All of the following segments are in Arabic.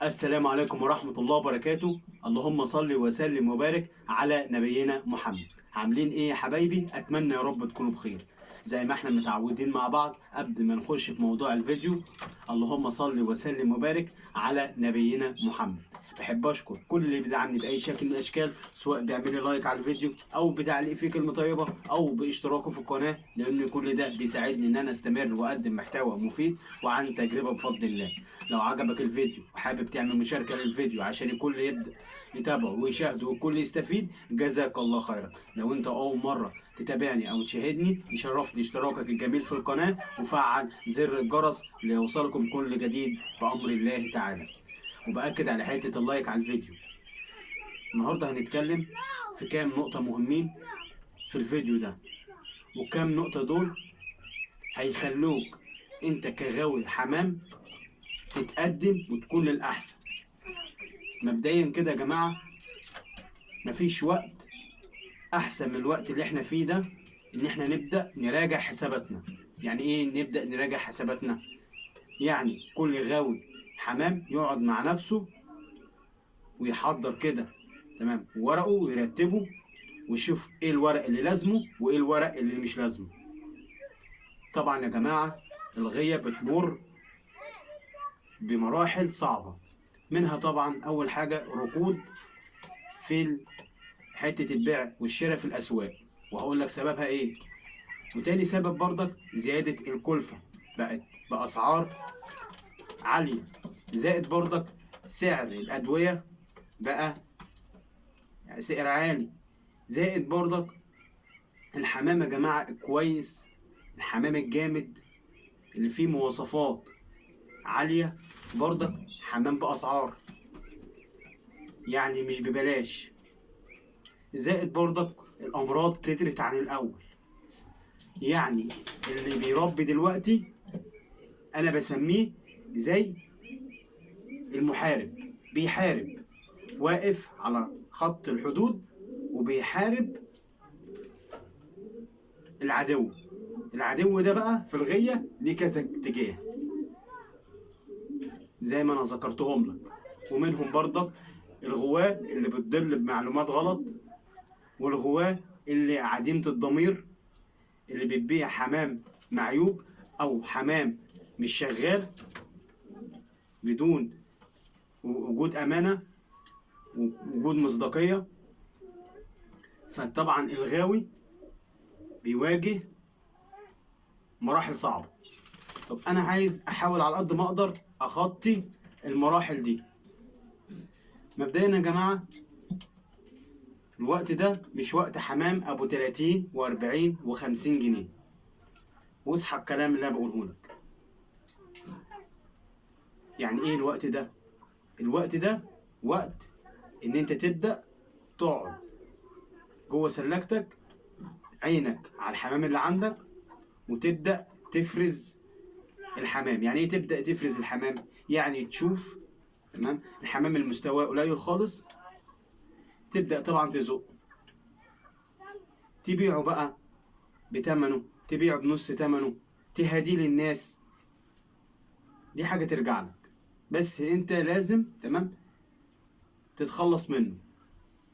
السلام عليكم ورحمة الله وبركاته. اللهم صل وسلم وبارك على نبينا محمد. عاملين ايه يا حبايبي؟ اتمنى يا رب تكونوا بخير. زي ما احنا متعودين مع بعض قبل ما نخش في موضوع الفيديو، اللهم صل وسلم وبارك على نبينا محمد. بحب اشكر كل اللي بيدعمني باي شكل من الاشكال، سواء بيعمل لي لايك على الفيديو او بتعليق فيه كلمه طيبه او باشتراكه في القناه، لان كل ده بيساعدني ان انا استمر واقدم محتوى مفيد وعن تجربه بفضل الله. لو عجبك الفيديو وحابب تعمل مشاركه للفيديو عشان الكل يبدا يتابعه ويشاهده والكل يستفيد، جزاك الله خيرا. لو انت اول مره تتابعني او تشاهدني، يشرفني اشتراكك الجميل في القناه وفعل زر الجرس ليوصلكم كل جديد بامر الله تعالى. وبأكد على حته اللايك على الفيديو. النهارده هنتكلم في كام نقطه مهمين في الفيديو ده، وكام نقطه دول هيخلوك انت كغاوي حمام تتقدم وتكون للأحسن. مبدئيا كده يا جماعة، مفيش وقت أحسن من الوقت اللي احنا فيه ده إن احنا نبدأ نراجع حساباتنا. يعني إيه نبدأ نراجع حساباتنا؟ يعني كل غاوي حمام يقعد مع نفسه ويحضر كده تمام ورقه ويرتبه ويشوف إيه الورق اللي لازمه وإيه الورق اللي مش لازمه. طبعا يا جماعة الغية بتمر بمراحل صعبة، منها طبعا أول حاجة ركود في حتة البيع والشراء في الأسواق، وهقول لك سببها إيه. وتاني سبب برضك زيادة الكلفة، بقت بأسعار عالية، زائد برضك سعر الأدوية بقى يعني سعر عالي، زائد برضك الحمام يا جماعة الكويس، الحمام الجامد اللي فيه مواصفات عالية برضك حمام بأسعار يعني مش ببلاش، زائد برضك الأمراض كترت عن الأول. يعني اللي بيربي دلوقتي أنا بسميه زي المحارب، بيحارب، واقف على خط الحدود وبيحارب العدو. العدو ده بقى في الغية ليه كذا اتجاه زي ما أنا ذكرتهم لك، ومنهم برضك الغواة اللي بتضل بمعلومات غلط، والغواة اللي عديمة الضمير اللي بتبيع حمام معيوب أو حمام مش شغال بدون وجود أمانة ووجود مصداقية. فطبعا الغاوي بيواجه مراحل صعبة. طب أنا عايز أحاول على قد ما أقدر أخطي المراحل دي. مبدئيا يا جماعة الوقت ده مش وقت حمام أبو 30 و40 و50 جنيه. واصحى الكلام اللي أنا بقوله لك. يعني إيه الوقت ده؟ الوقت ده وقت إن أنت تبدأ تقعد جوه سلكتك، عينك على الحمام اللي عندك، وتبدأ تفرز الحمام. يعني إيه تبدأ تفرز الحمام؟ يعني تشوف تمام الحمام المستوى قليل خالص، تبدأ طبعا تزق، تبيعه بقى بتمنه، تبيعه بنص تمنه، تهديه للناس، دي حاجة ترجع لك. بس انت لازم تمام تتخلص منه،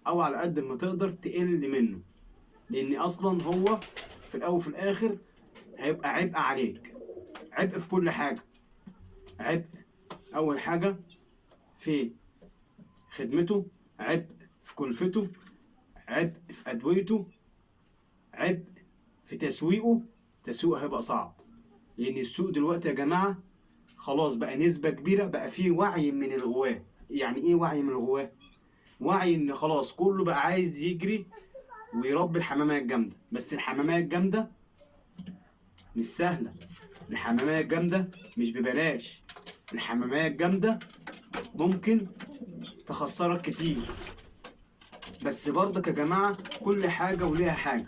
او على قد ما تقدر تقل منه، لان اصلا هو في الاول وفي الاخر هيبقى عبء عليك، عبء في كل حاجة. عبء اول حاجة في خدمته، عبء في كلفته، عبء في ادويته، عبء في تسويقه. تسويقه هيبقى صعب، لان السوق دلوقتي يا جماعة خلاص بقى نسبة كبيرة بقى فيه وعي من الغواة. يعني ايه وعي من الغواة؟ وعي ان خلاص كله بقى عايز يجري ويربي الحمامية الجامدة. بس الحمامية الجامدة مش سهلة، الحمامية الجامدة مش ببلاش، الحمامية الجامدة ممكن تخسرك كتير. بس برضك يا جماعة كل حاجة وليها حاجة،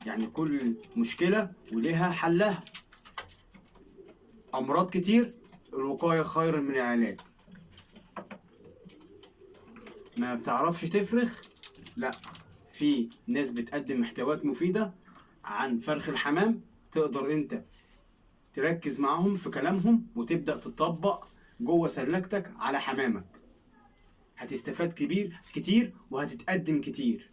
يعني كل مشكلة وليها حلها. أمراض كتير، الوقاية خير من العلاج. ما بتعرفش تفرخ؟ لا، في ناس بتقدم محتويات مفيدة عن فرخ الحمام، تقدر انت تركز معاهم في كلامهم وتبدأ تطبق جوه سلكتك على حمامك، هتستفاد كتير وهتتقدم كتير.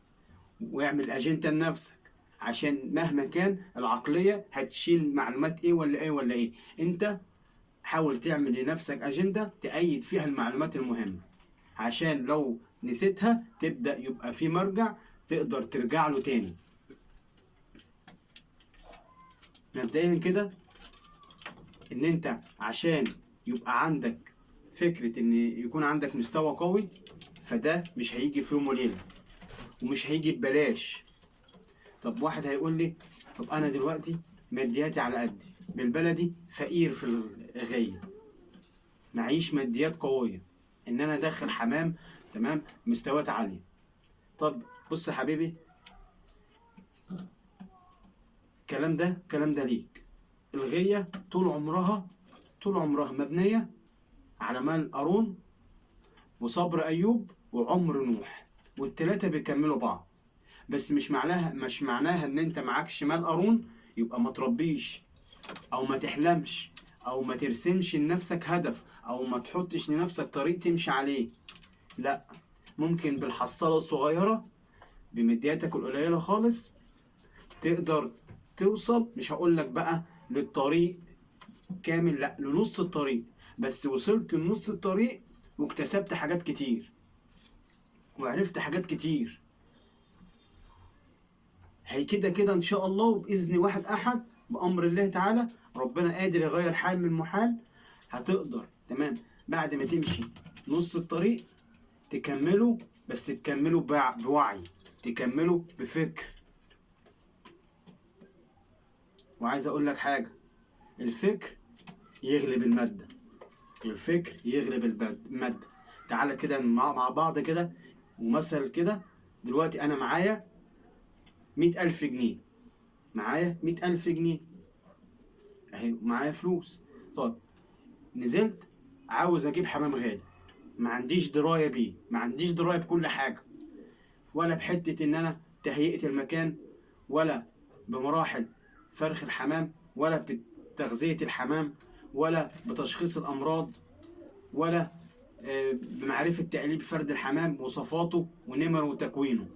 واعمل اجنده لنفسك، عشان مهما كان العقليه هتشيل معلومات ايه ولا ايه ولا ايه، انت حاول تعمل لنفسك اجنده تأيد فيها المعلومات المهمه، عشان لو نسيتها تبدأ يبقى في مرجع تقدر ترجع له تاني. مبدئيا كده ان انت عشان يبقى عندك فكرة ان يكون عندك مستوى قوي، فده مش هيجي في يوم وليلة ومش هيجي ببلاش. طب واحد هيقول لي طب انا دلوقتي مادياتي على قدي، بالبلدي فقير في الغية، معيش ماديات قوية ان انا ادخل حمام تمام مستويات عالية. طب بص يا حبيبي، الكلام ده ليك. الغية طول عمرها مبنية على مال قارون وصبر أيوب وعمر نوح، والتلاتة بيكملوا بعض. بس مش معناها إن أنت معكش مال قارون يبقى ما تربيش أو ما تحلمش أو ما ترسمش لنفسك هدف أو ما تحطش لنفسك طريق تمشي عليه. لا، ممكن بالحصالة الصغيرة بمدياتك القليلة خالص تقدر توصل، مش هقولك بقى للطريق كامل، لا، لنص الطريق، بس وصلت لنص الطريق واكتسبت حاجات كتير وعرفت حاجات كتير. هي كده ان شاء الله وباذن واحد احد بامر الله تعالى، ربنا قادر يغير حال من المحال. هتقدر تمام بعد ما تمشي نص الطريق تكمله، بس تكمله بوعي، تكمله بفكر. وعايز اقول لك حاجه، الفكر يغلب الماده، الفكر يغلب الماده. تعالى كده مع بعض كده ومثل كده. دلوقتي انا معايا 100,000 جنيه، معايا 100,000 جنيه اهي، معايا فلوس. طب نزلت عاوز اجيب حمام غالي، ما عنديش درايه بيه، ما عنديش درايه بكل حاجه، ولا بحته ان انا تهيئه المكان، ولا بمراحل فرخ الحمام، ولا بتغذيه الحمام، ولا بتشخيص الامراض، ولا بمعرفه تقليب فرد الحمام وصفاته ونمره وتكوينه.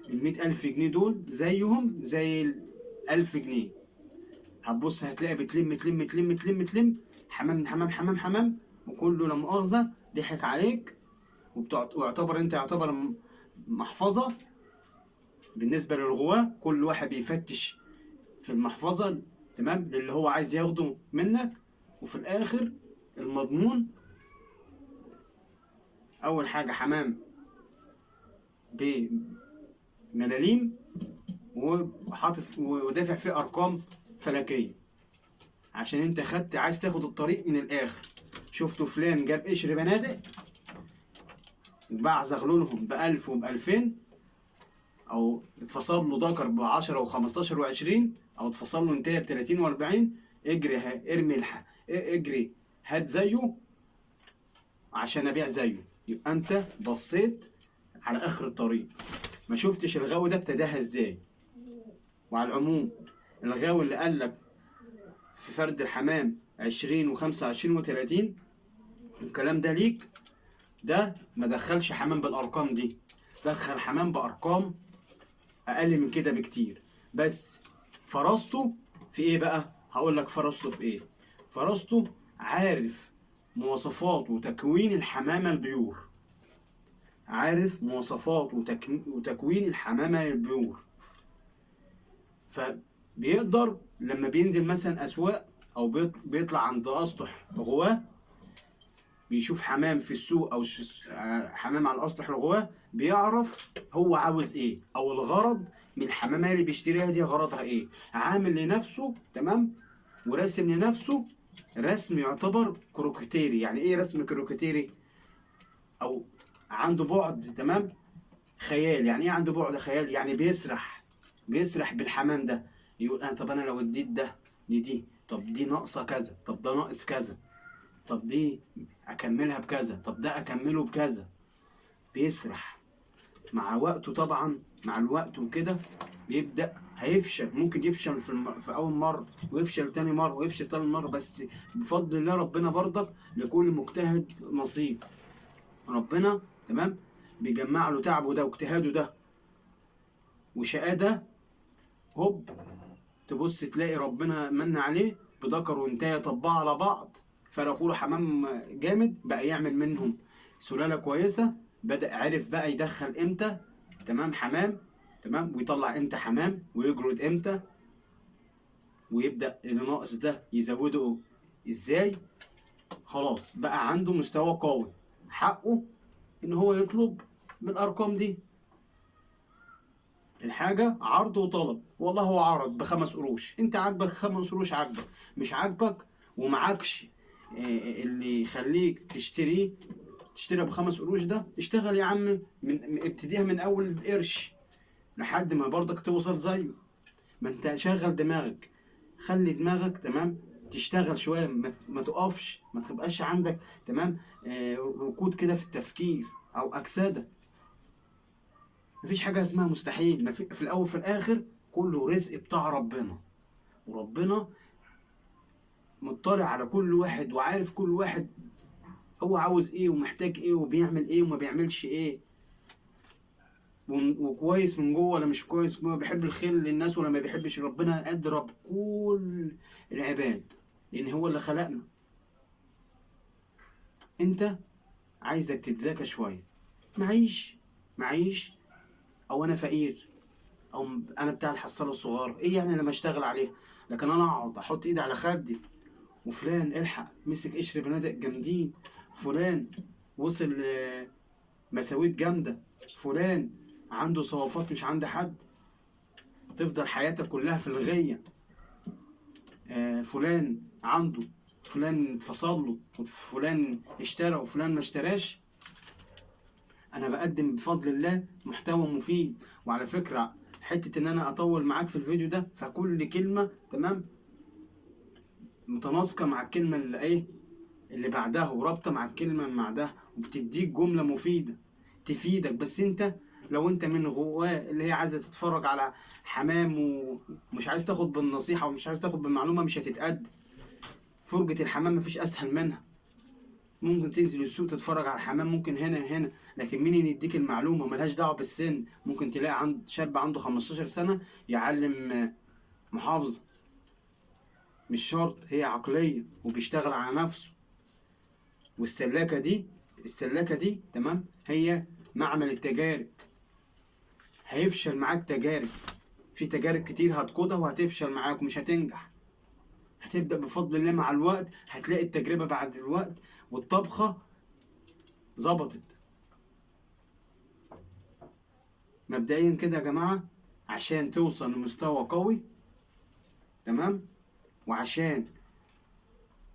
ال100,000 جنيه دول زيهم زي ال1000 جنيه. هتبص هتلاقي بتلم تلم تلم تلم تلم حمام حمام حمام حمام، وكله لا مؤاخذة ضحك عليك، يعتبر محفظة بالنسبة للغواة. كل واحد بيفتش في المحفظة تمام للي هو عايز ياخده منك، وفي الآخر المضمون أول حاجة حمام بملاليم وحاطط ودافع فيه أرقام فلكية، عشان انت عايز تاخد الطريق من الاخر. شفتوا فلان جاب قشر بنادق وباع زغلولهم ب1000 وب2000، او اتفصل له ذكر ب10 و15 و20، او اتفصل له انتهى ب30 و40. اجري هات زيه عشان ابيع زيه. يبقى انت بصيت على اخر الطريق، ما شفتش الغاوي ده ابتداها ازاي. وعلى العموم الغاوي اللي قالك في فرد الحمام 20 و25 و30 الكلام ده ليك، ده ما دخلش حمام بالارقام دي، دخل حمام بارقام اقل من كده بكتير. بس فراسته في ايه بقى؟ هقول لك فراسته في ايه. فراسته عارف مواصفات وتكوين الحمامة البيور، عارف مواصفات وتكوين الحمامة البيور. فبيقدر لما بينزل مثلا اسواق او بيطلع عند اسطح غواه، بيشوف حمام في السوق او حمام على الاسطح الغواه، بيعرف هو عاوز ايه، او الغرض من الحمامه اللي بيشتريها دي غرضها ايه. عامل لنفسه تمام وراسم لنفسه رسم يعتبر كروكتيري. يعني ايه رسم كروكتيري؟ او عنده بعد تمام خيال. يعني ايه عنده بعد خيال؟ يعني بيسرح بالحمام ده، يقول طب انا لو اديت ده لدي، طب دي ناقصه كذا، طب ده ناقص كذا، طب دي اكملها بكذا، طب ده اكمله بكذا. بيسرح مع وقته طبعا، مع الوقت وكده بيبدأ هيفشل، ممكن يفشل في اول مره، ويفشل تاني مره، ويفشل تالت مره، بس بفضل الله ربنا برضك لكل مجتهد نصيب. ربنا تمام بيجمع له تعبه ده واجتهاده ده وشقاه ده، هوب تبص تلاقي ربنا من عليه بذكر وانتهى طبقوا على بعض، فرخوا له حمام جامد بقى يعمل منهم سلاله كويسه. بدأ عرف بقى يدخل امتى تمام حمام، تمام، ويطلع امتى حمام، ويجرد امتى، ويبدأ اللي ناقص ده يزوده ازاي. خلاص بقى عنده مستوى قوي، حقه ان هو يطلب بالارقام دي. الحاجة عرض وطلب، والله هو عرض ب5 قروش، انت عاجبك 5 قروش عاجبك، مش عاجبك ومعكش اللي يخليك تشتري ب5 قروش ده، اشتغل يا عم من ابتديها من اول قرش لحد ما برضك توصل زيه. ما انت شغل دماغك، خلي دماغك تمام تشتغل شويه، ما تقفش، ما تبقاش عندك تمام ركود كده في التفكير او اكسده. مفيش حاجه اسمها مستحيل، في الاول وفي الاخر كله رزق بتاع ربنا، وربنا مطلع على كل واحد وعارف كل واحد هو عاوز ايه ومحتاج ايه وبيعمل ايه وما بيعملش ايه، وكويس من جوه ولا مش كويس من جوه، بيحب الخير للناس ولا ما بيحبش. ربنا أدرى بكل العباد لأن هو اللي خلقنا. أنت عايزك تتذاكى شوية، معيش أو أنا فقير أو أنا بتاع الحصالة الصغيرة، إيه يعني لما أشتغل عليها؟ لكن أنا أقعد أحط إيدي على خدي وفلان الحق مسك قشر بنادق جامدين، فلان وصل مساويت جامدة، فلان عنده صوافات مش عند حد، تفضل حياتك كلها في الغية. فلان عنده، فلان فصل له، وفلان اشترى وفلان ما اشتراش. انا بقدم بفضل الله محتوى مفيد. وعلى فكرة حتة ان انا اطول معاك في الفيديو ده، فكل كلمة تمام متناسقة مع الكلمة اللي ايه اللي بعدها، ورابطة مع الكلمة اللي بعدها، وبتديك جملة مفيدة تفيدك. بس انت لو انت من جواه اللي هي عايزة تتفرج على حمام ومش عايز تاخد بالنصيحة ومش عايز تاخد بالمعلومة، مش هتتقدم. فرجة الحمام مفيش اسهل منها. ممكن تنزل السوق تتفرج على الحمام، ممكن هنا، لكن مين اللي يديك المعلومة؟ ملهاش دعوة بالسن. ممكن تلاقي عند شاب عنده 15 سنة يعلم محافظة، مش شرط، هي عقلية وبيشتغل على نفسه. والسلاكة دي تمام هي معمل التجارب. هيفشل معاك تجارب، في تجارب كتير هتقودها وهتفشل معاك ومش هتنجح. هتبدأ بفضل الله مع الوقت هتلاقي التجربة بعد الوقت والطبخة ظبطت. مبدئيا كده يا جماعة، عشان توصل لمستوى قوي تمام، وعشان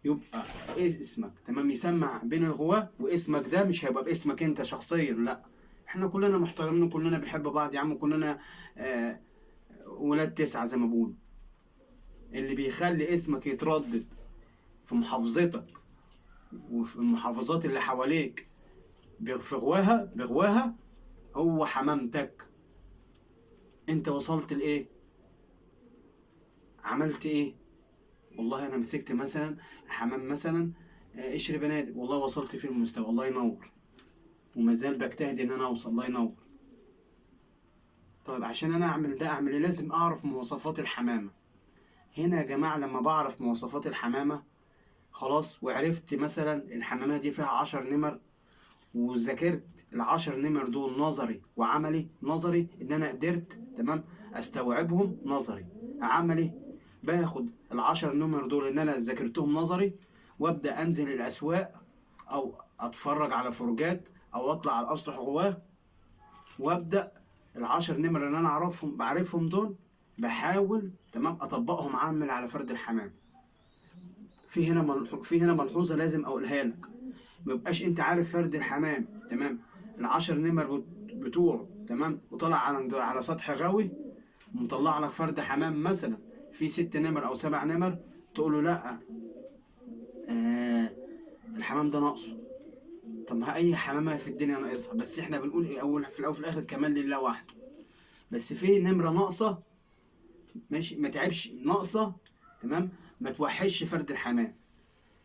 يبقى ايه اسمك تمام يسمع بين الغواة، واسمك ده مش هيبقى باسمك انت شخصيا، لا، احنا كلنا محترمين وكلنا بنحب بعض يا عم، كلنا ولاد 9 زي ما بقول. اللي بيخلي اسمك يتردد في محافظتك وفي المحافظات اللي حواليك بغواها هو حمامتك. انت وصلت لايه؟ عملت ايه؟ والله انا مسكت مثلا حمام مثلا قشر بنادق، والله وصلت فيه المستوى، الله ينور، وما زال بجتهد ان انا اوصل، الله ينور. طيب عشان انا اعمل ده اعمل ايه؟ لازم اعرف مواصفات الحمامه. هنا يا جماعه لما بعرف مواصفات الحمامه خلاص، وعرفت مثلا الحمامه دي فيها 10 نمر، وذاكرت ال10 نمر دول نظري وعملي. نظري ان انا قدرت تمام استوعبهم نظري. عملي باخد ال10 نمر دول ان انا ذاكرتهم نظري، وابدا انزل الاسواق او اتفرج على فرجات او اطلع على الاسطح جواه، وابدا ال10 نمر اللي انا بعرفهم دول بحاول تمام اطبقهم عامل على فرد الحمام. في هنا ملحوظه لازم اقولها لك. ميبقاش انت عارف فرد الحمام تمام ال10 نمر بتوعه تمام، وطلع على سطح غاوي ومطلع لك فرد حمام مثلا في 6 نمر او 7 نمر، تقول له لا الحمام ده ناقصه. طب اي حمامه في الدنيا ناقصها، بس احنا بنقول ايه في الاول في الاخر كمان لله وحده. بس في نمره ناقصه ماشي، ما تعبش ناقصه، تمام، ما توحش فرد الحمام.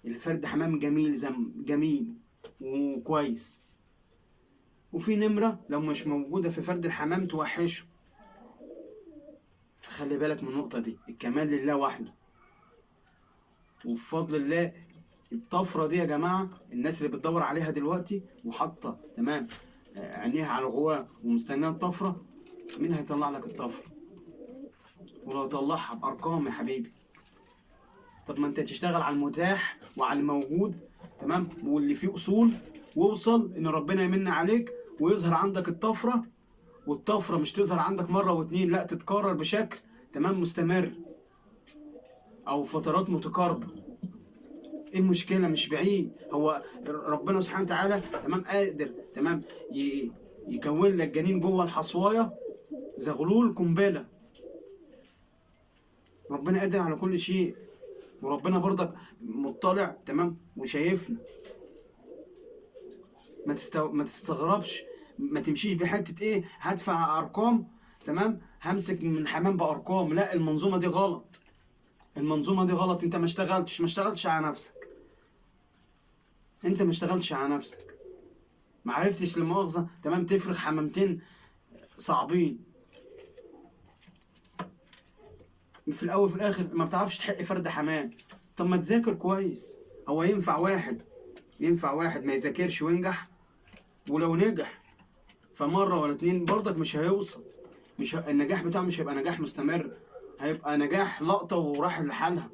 الفرد حمام جميل، جميل وكويس. وفي نمره لو مش موجوده في فرد الحمام توحشه. فخلي بالك من النقطه دي، الكمال لله وحده. وبفضل الله الطفره دي يا جماعه، الناس اللي بتدور عليها دلوقتي وحاطه تمام عينيها على الغواء ومستنيه الطفره، مين هيطلع لك الطفره؟ ولو طلعها بارقام يا حبيبي. طب ما انت تشتغل على المتاح وعلى الموجود، تمام، واللي فيه اصول، واوصل ان ربنا يمن عليك ويظهر عندك الطفره. والطفره مش تظهر عندك مره واتنين، لا، تتكرر بشكل تمام مستمر او فترات متقاربه. ايه المشكله؟ مش بعيد، هو ربنا سبحانه وتعالى تمام قادر تمام يكون لك جنين جوه الحصوايه زغلول قنبله. ربنا قادر على كل شيء، وربنا برضك مطلع تمام وشايفنا. ما تستغربش، ما تمشيش بحته ايه هدفع ارقام تمام همسك من حمام بارقام. لا، المنظومه دي غلط، المنظومه دي غلط. انت ما اشتغلتش على نفسك. انت ما اشتغلتش على نفسك، ما عرفتش لمؤاخذه تمام تفرخ حمامتين صعبين. في الاول وفي الاخر ما بتعرفش تحقق فرد حمام. طب ما تذاكر كويس. هو ينفع واحد ما يذاكرش وينجح؟ ولو نجح فمره ولا اتنين برضك مش هيوصل. النجاح بتاعه مش هيبقى نجاح مستمر، هيبقى نجاح لقطه وراح لحالها.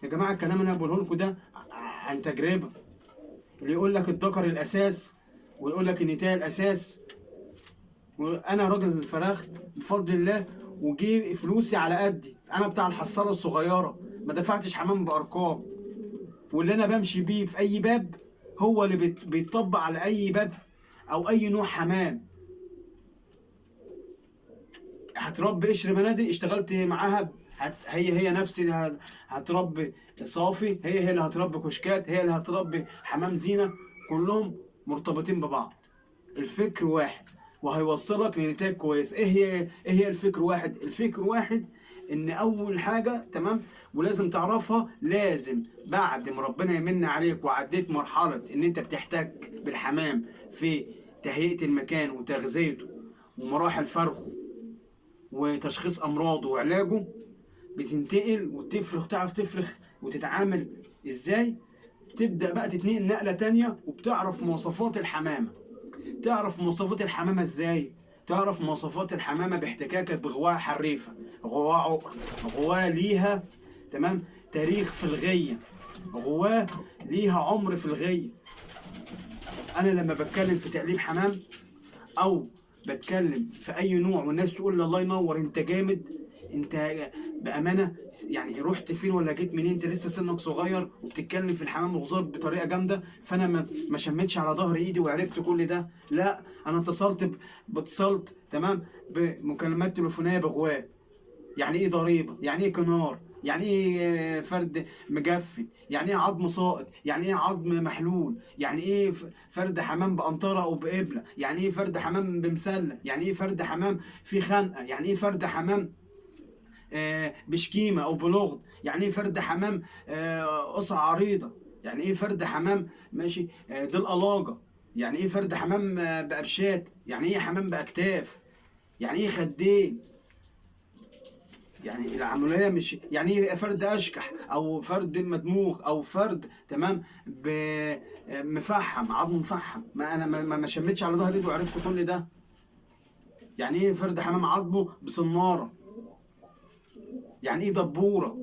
يا جماعه الكلام اللي انا بقوله لكم ده عن تجربه. اللي يقول لك الذكر الاساس ويقول لك النتايه الاساس، وانا راجل فرخت بفضل الله وجي فلوسي على قدي. انا بتاع الحصاله الصغيره، ما دفعتش حمام بارقام. واللي انا بمشي بيه في اي باب هو اللي بيتطبق على اي باب او اي نوع حمام. هتربي قشر بنادق اشتغلت معاها، هي نفس هتربي صافي، هي اللي هتربي كشكات، هي اللي هتربي حمام زينه. كلهم مرتبطين ببعض، الفكر واحد وهيوصلك لنتائج كويس. ايه هي الفكر واحد؟ الفكر واحد ان اول حاجه تمام ولازم تعرفها، لازم بعد ما ربنا يمن عليك وعديت مرحله ان انت بتحتك بالحمام في تهيئه المكان وتغذيته ومراحل فرخه وتشخيص امراضه وعلاجه، بتنتقل وتفرخ، تعرف تفرخ وتتعامل ازاي. تبدا بقى تتنقل نقله تانية وبتعرف مواصفات الحمامه. تعرف مواصفات الحمامه ازاي؟ تعرف مواصفات الحمامه باحتكاكك بغواء حريفه، غواء ليها تمام تاريخ في الغيه، غواء ليها عمر في الغيه. انا لما بتكلم في تقليب حمام او بتكلم في اي نوع والناس تقول لي الله ينور انت جامد، انت بامانه يعني رحت فين ولا جيت منين؟ انت لسه سنك صغير وبتتكلم في الحمام الغزار بطريقه جامده. فانا ما شمتش على ظهر ايدي وعرفت كل ده. لا، انا اتصلت تمام بمكالمات تليفونيه بغواء. يعني ايه ضريبه؟ يعني ايه كنار؟ يعني ايه فرد مجفن؟ يعني ايه عظم ساقط؟ يعني ايه عظم محلول؟ يعني ايه فرد حمام بقنطره او بقبله؟ يعني ايه فرد حمام بمسله؟ يعني ايه فرد حمام في خنقه؟ يعني ايه فرد حمام بشكيمه او بلغط؟ يعني ايه فرد حمام قصه عريضه؟ يعني ايه فرد حمام ماشي دي الالاجه؟ يعني ايه فرد حمام بقبشات؟ يعني ايه حمام باكتاف؟ يعني ايه خدين؟ يعني العمليه مش يعني ايه فرد اشكح او فرد مدموغ او فرد تمام مفحم، عظم مفحم. ما انا ما شمتش على ظهر ايدي وعرفت كل ده. يعني ايه فرد حمام عظمه بصناره؟ يعني ايه دبوره؟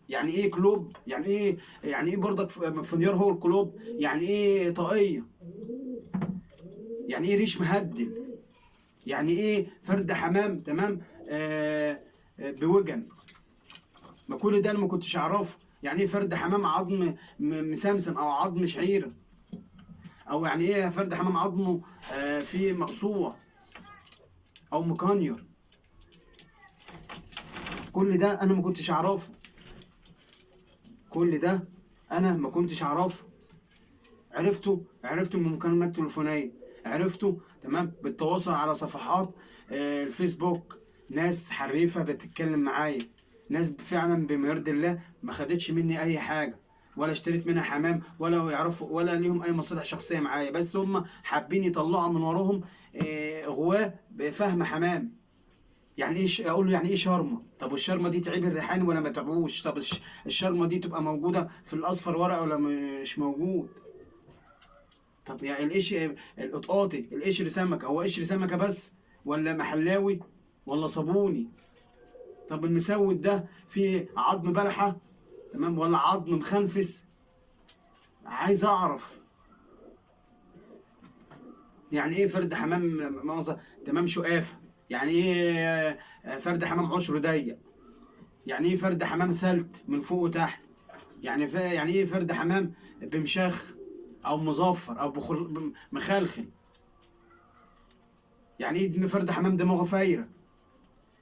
يعني ايه كلوب؟ يعني ايه برضك فنيار هو الكلوب؟ يعني ايه طاقيه؟ يعني ايه ريش مهدل؟ يعني ايه فرد حمام تمام بوجن؟ ما كل ده انا ما كنتش اعرفه. يعني ايه فرد حمام عظم مسمسم او عظم شعيره؟ او يعني ايه فرد حمام عظمه فيه مقصوع او مكانير؟ كل ده انا ما كنتش اعرفه. كل ده انا ما كنتش اعرفه. عرفته من المكالمات التليفونيه، عرفته تمام بالتواصل على صفحات الفيسبوك، ناس حريفة بتتكلم معايا، ناس فعلا بما يرضي الله ما خدتش مني اي حاجة، ولا اشتريت منها حمام، ولا يعرفوا ولا ليهم اي مصالح شخصية معايا، بس هم حابين يطلعوا من وراهم غواة بفهم حمام. يعني ايه اقول له يعني ايه شرمه؟ طب والشرمه دي تعيب الريحان ولا ما تعبوش؟ طب الشرمه دي تبقى موجوده في الاصفر ورقه ولا مش موجود؟ طب يعني القطاطي القشر سمكه، هو قشر سمكه بس ولا محلاوي ولا صابوني؟ طب المسود ده فيه عظم بلحه تمام ولا عظم مخنفس؟ عايز اعرف يعني ايه فرد حمام مؤاخذة تمام شقافه، يعني ايه فرد حمام عشر ضيق، يعني ايه فرد حمام سلت من فوق وتحت، يعني ايه فرد حمام بمشاخ او مظفر او مخلخل، يعني ايه فرد حمام دماغه فايره؟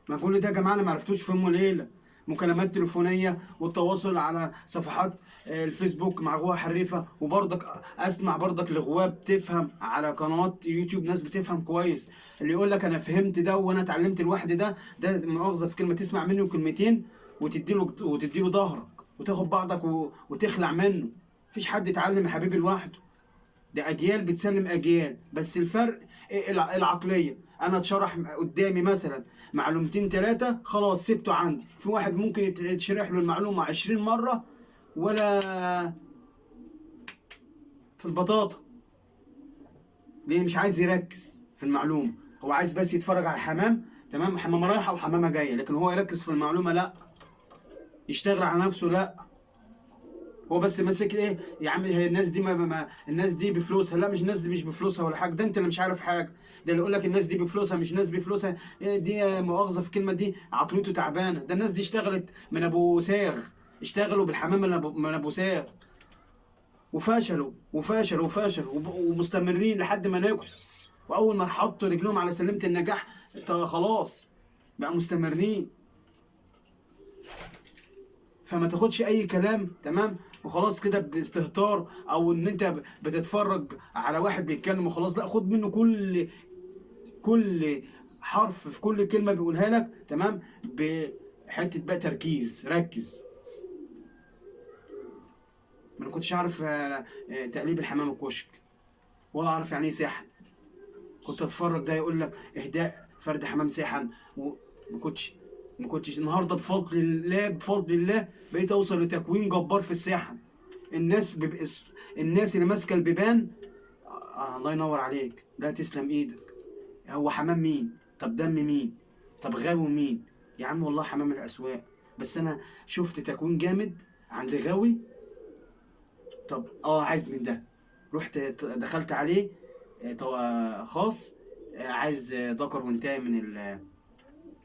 ما كل ده يا جماعه انا ما عرفتوش في يوم وليله. مكالمات تليفونيه والتواصل على صفحات الفيسبوك مع غوا حريفه، وبرضك اسمع برضك لغوا بتفهم على قنوات يوتيوب، ناس بتفهم كويس، اللي يقول لك انا فهمت ده وانا اتعلمت لوحدي، ده مؤاخذه في كلمه، تسمع منه كلمتين وتديله ظهرك وتاخد بعضك وتخلع منه. مفيش حد يتعلم يا حبيبي لوحده، ده اجيال بتسلم اجيال، بس الفرق العقليه. انا اتشرح قدامي مثلا معلومتين ثلاثه خلاص سبته عندي، في واحد ممكن يتشرح له المعلومه 20 مره ولا في البطاطا. ليه؟ مش عايز يركز في المعلومه، هو عايز بس يتفرج على الحمام تمام، حمامه رايحه وحمامه جايه، لكن هو يركز في المعلومه لا، يشتغل على نفسه لا. هو بس ماسك ايه يا عم، هي الناس دي الناس دي بفلوسها؟ لا، مش الناس دي مش بفلوسها ولا حاجه، ده انت اللي مش عارف حاجه. ده اللي يقول لك الناس دي بفلوسها، مش ناس بفلوسها دي مؤاخذه في الكلمه دي عقليته تعبانه. ده الناس دي اشتغلت من ابو ساغ، اشتغلوا بالحمام من ابو ساغ وفشلوا وفشلوا وفشلوا ومستمرين لحد ما نجحوا، واول ما حطوا رجلهم على سلمه النجاح خلاص بقى مستمرين. فما تاخدش اي كلام تمام وخلاص كده باستهتار، او ان انت بتتفرج على واحد بيتكلم وخلاص، لا، خد منه كل حرف في كل كلمه بيقولها لك تمام بحته بقى تركيز، ركز. ما انا كنتش اعرف تقليب الحمام الكشك، ولا اعرف يعني ايه سحن. كنت اتفرج ده يقول لك اهداء فرد حمام سحن، وما كنتش النهارده بفضل الله بقيت اوصل لتكوين جبار في الساحه. الناس اللي ماسكه البيبان الله ينور عليك، لا تسلم ايدك. هو حمام مين؟ طب دم مين؟ طب غاوي مين؟ يا عم والله حمام الاسواق، بس انا شفت تكوين جامد عند غاوي. طب عايز من ده، رحت دخلت عليه خاص، عايز ذكر وانتهى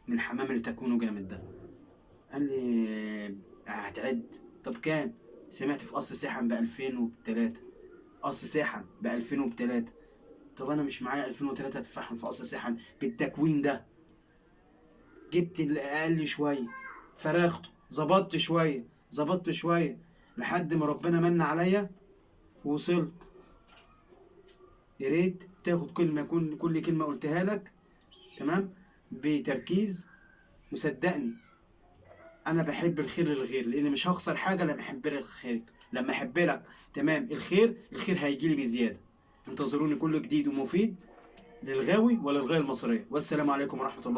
من الحمام اللي تكوينه جامد ده. قال لي هتعد؟ طب كام؟ سمعت في قصر ساحن ب2003، قصر ساحن ب2003. طب انا مش معايا 2003 اتفحم في قصر ساحن بالتكوين ده. جبت اللي اقل شويه، فرخته، ظبطت شويه لحد ما ربنا من عليا ووصلت. يا ريت تاخد كل كلمه قلتها لك تمام بتركيز، وصدقني انا بحب الخير للغير، لان مش هخسر حاجه لما احب لك الخير. لما احب لك تمام الخير هيجي لي بزياده. انتظروني كل جديد ومفيد للغاوي وللغاية المصريه، والسلام عليكم ورحمه الله.